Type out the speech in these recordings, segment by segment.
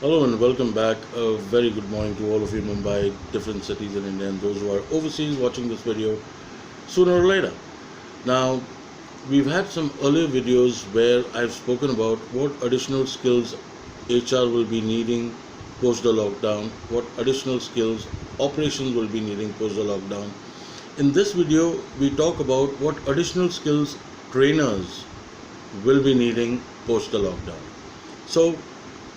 Hello and welcome back. A very good morning to all of you in Mumbai, different cities in India, and those who are overseas watching this video sooner or later. Now, we've had some earlier videos where I've spoken about what additional skills HR will be needing post the lockdown, what additional skills operations will be needing post the lockdown. In this video, we talk about what additional skills trainers will be needing post the lockdown. So,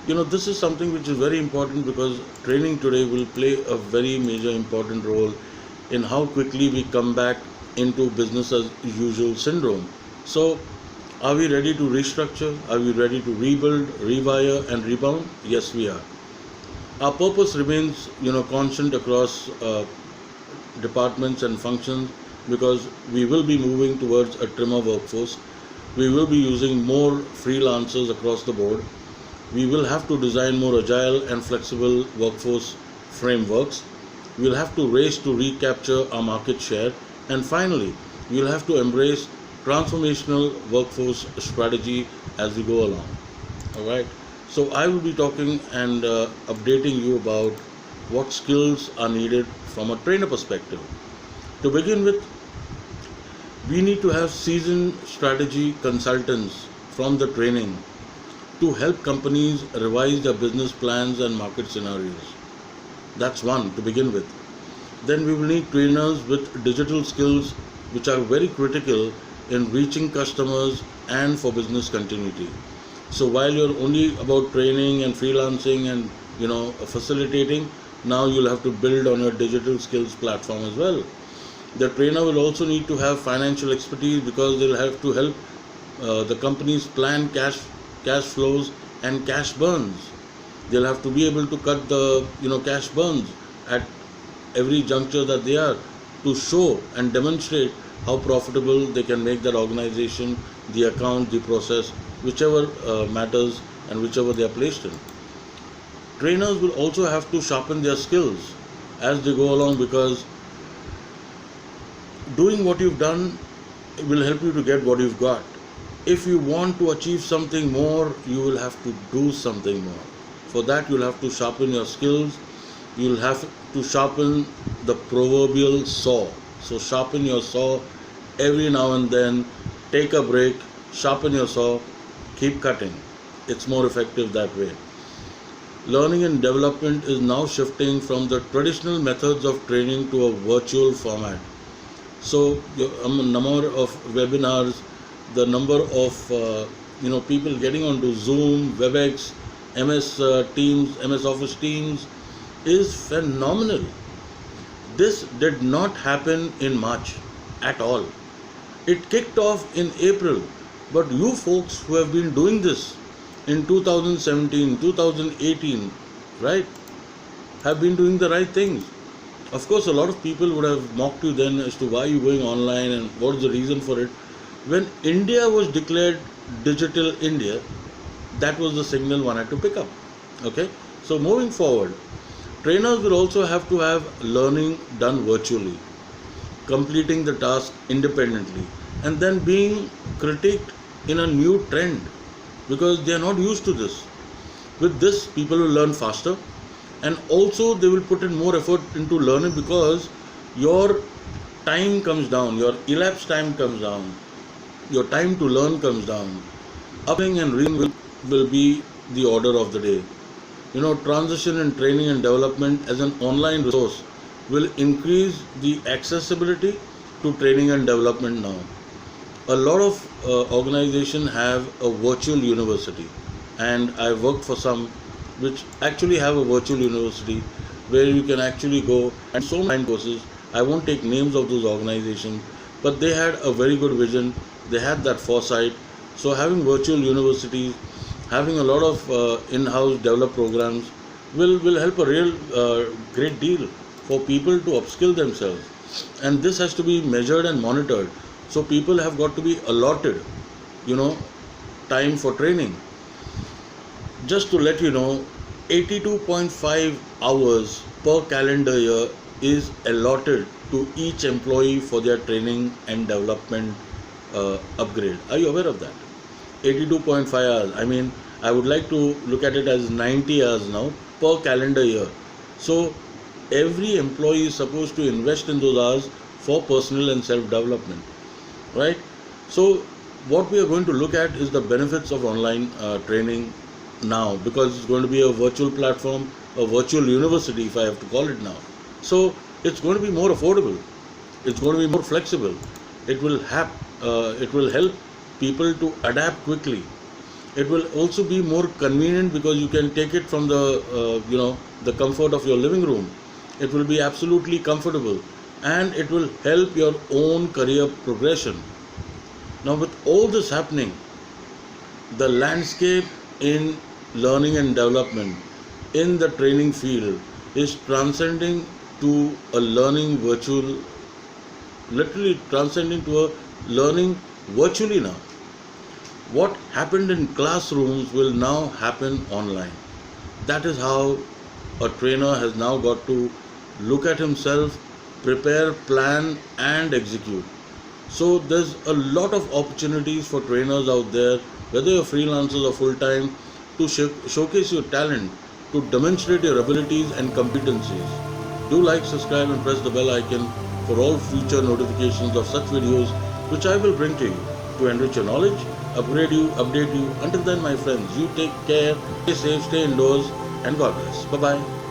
this is something which is very important because training today will play a very major important role in how quickly we come back into business as usual syndrome. So, are we ready to restructure? Are we ready to rebuild, rewire, and rebound? Yes, we are. Our purpose remains, constant across departments and functions because we will be moving towards a trimmer workforce. We will be using more freelancers across the board. We will have to design more agile and flexible workforce frameworks. We'll have to race to recapture our market share. And finally, we'll have to embrace transformational workforce strategy as we go along. All right. So I will be talking and updating you about what skills are needed from a trainer perspective. To begin with, we need to have seasoned strategy consultants from the training to help companies revise their business plans and market scenarios. That's one to begin with. Then we will need trainers with digital skills which are very critical in reaching customers and for business continuity. So while you're only about training and freelancing and facilitating, now you'll have to build on your digital skills platform as well. The trainer will also need to have financial expertise because they'll have to help the companies plan cash flows and cash burns. They'll have to be able to cut the cash burns at every juncture that they are to show and demonstrate how profitable they can make that organization, the account, the process, whichever matters and whichever they are placed in. Trainers will also have to sharpen their skills as they go along because doing what you've done will help you to get what you've got. If you want to achieve something more, you will have to do something more. For that, you'll have to sharpen your skills. You'll have to sharpen the proverbial saw. So sharpen your saw every now and then. Take a break, sharpen your saw, keep cutting. It's more effective that way. Learning and development is now shifting from the traditional methods of training to a virtual format. So a number of webinars, the number of people getting onto Zoom, WebEx, MS Teams, MS Office Teams is phenomenal. This did not happen in March at all. It kicked off in April, but you folks who have been doing this in 2017, 2018, right, have been doing the right things. Of course, a lot of people would have mocked you then as to why you're going online and what is the reason for it. When India was declared Digital India, that was the signal one had to pick up. Okay, so moving forward, trainers will also have to have learning done virtually, completing the task independently, and then being critiqued in a new trend because they are not used to this. With this, people will learn faster and also they will put in more effort into learning because your time comes down, your elapsed time comes down, your time to learn comes down. Upping and reading will be the order of the day. Transition in training and development as an online resource will increase the accessibility to training and development now. A lot of organizations have a virtual university, and I worked for some which actually have a virtual university where you can actually go and so many courses. I won't take names of those organizations, but they had a very good vision. They had that foresight. So having virtual universities, having a lot of in-house developed programs will help a real great deal for people to upskill themselves. And this has to be measured and monitored. So people have got to be allotted, time for training. Just to let you know, 82.5 hours per calendar year is allotted to each employee for their training and development upgrade. Are you aware of that? 82.5 hours. I mean, I would like to look at it as 90 hours now per calendar year. So every employee is supposed to invest in those hours for personal and self development, right? So what we are going to look at is the benefits of online training now, because it's going to be a virtual platform, a virtual university, if I have to call it now. So it's going to be more affordable, it's going to be more flexible, it will help people to adapt quickly. It will also be more convenient because you can take it from the comfort of your living room. It will be absolutely comfortable, and it will help your own career progression. Now, with all this happening, the landscape in learning and development in the training field is transcending to a learning virtual, literally transcending to a learning virtually now. What happened in classrooms will now happen online. That is how a trainer has now got to look at himself, prepare, plan, and execute. So there's a lot of opportunities for trainers out there, whether you're freelancers or full time, to showcase your talent, to demonstrate your abilities and competencies. Do like, subscribe, and press the bell icon for all future notifications of such videos which I will bring to you to enrich your knowledge, upgrade you, update you. Until then, my friends, you take care, stay safe, stay indoors, and God bless. Bye bye.